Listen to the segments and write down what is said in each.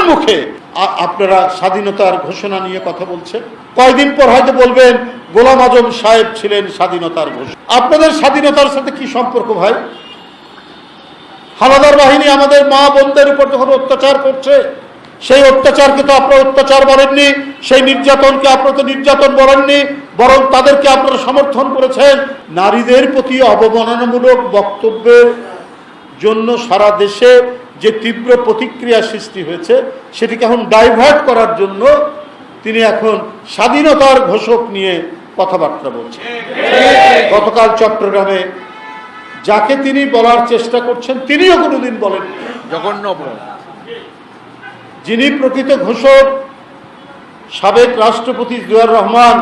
মুখে আপনারা স্বাধীনতার ঘোষণা নিয়ে কথা বলছেন। কয়দিন পর হয়তো বলবেন গোলাম আজম সাহেব ছিলেন স্বাধীনতার ঘোষণা। আপনাদের স্বাধীনতার সাথে কি সম্পর্ক ভাই? হানাদার বাহিনী আমাদের মা বোনদের উপর যখন অত্যাচার করছে, সেই অত্যাচারকে তো আপনারা অত্যাচার বলেননি, সেই নির্যাতনকে আপনারা তো নির্যাতন বলেননি, বরং তাদেরকে আপনারা সমর্থন করেছেন। নারীদের প্রতি অবমাননামূলক বক্তব্যের জন্য সারা দেশে যে তীব্র প্রতিক্রিয়া সৃষ্টি হয়েছে, সেটিকে এখন ডাইভার্ট করার জন্য তিনি এখন স্বাধীনতার ঘোষক নিয়ে কথাবার্তা বলছেন। গতকাল চট্টগ্রামে যাকে তিনি বলার চেষ্টা করছেন তিনিও কোনোদিন বলেন জঘন্য। যিনি প্রকৃত ঘোষক সাবেক রাষ্ট্রপতি জিয়াউর রহমান,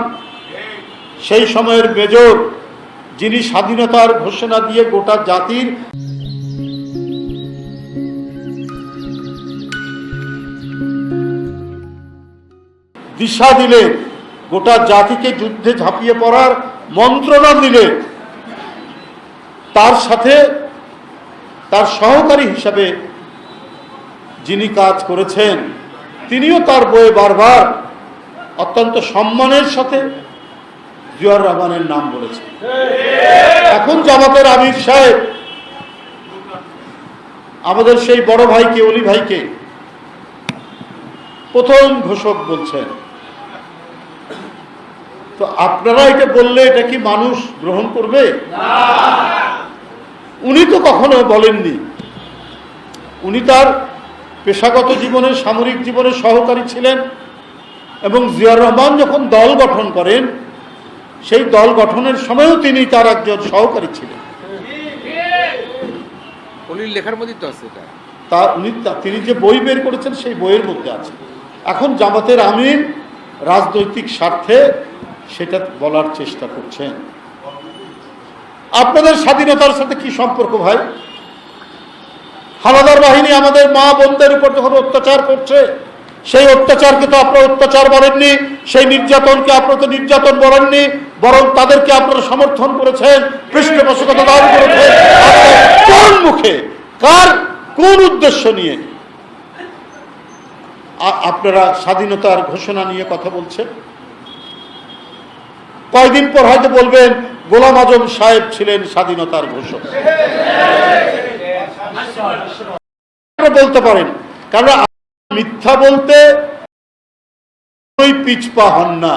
সেই সময়ের মেজর, যিনি স্বাধীনতার ঘোষণা দিয়ে গোটা জাতির দিশা দিলে, গোটা জাতিকে যুদ্ধে ঝাঁপিয়ে পড়ার মন্ত্রণা দিলে, তার সাথে তার সহকারী হিসাবে যিনি কাজ করেছেন তিনিও তার বইয়ে বারবার অত্যন্ত সম্মানের সাথে জিয়াউর রহমানের নাম বলেছেন। এখন জামাতের আমির সাহেব আমাদের সেই বড় ভাইকে, অলি ভাইকে প্রথম ঘোষক বলছেন। তো আপনারা এটা বললে এটা কি মানুষ গ্রহণ করবে? উনি তো কখনো বলেননি। উনি তার পেশাগত জীবনে, সামরিক জীবনে সহকারী ছিলেন, এবং জিয়াউর রহমান যখন দল গঠন করেন সেই দল গঠনের সময়ও তিনি তার একজন সহকারী ছিলেন। লেখার মধ্যে তো আছে তিনি যে বই বের করেছেন সেই বইয়ের মধ্যে আছে। এখন জামাতের আমির রাজনৈতিক স্বার্থে সেটা বলার চেষ্টা করছেন। আপনাদের স্বাধীনতার সাথে কি সম্পর্ক ভাই? হানাদার বাহিনী আমাদের মা বোনদের উপর যখন অত্যাচার করছে, সেই অত্যাচারকে তো আপনারা অত্যাচার বলেননি, সেই নির্যাতনকে আপনারা তো নির্যাতন বলেননি, বরং তাদেরকে আপনারা সমর্থন করেছেন, পৃষ্ঠপোষকতা দান করেছেন। কোন মুখে, কার কোন উদ্দেশ্য নিয়ে আপনারা স্বাধীনতার ঘোষণা নিয়ে কথা বলছেন? কয়দিন পর হয়তো বলবেন গোলাম আজম সাহেব ছিলেন স্বাধীনতার ঘোষক। বলতে পারেন, কারণ মিথ্যা বলতে পিছপা হন না।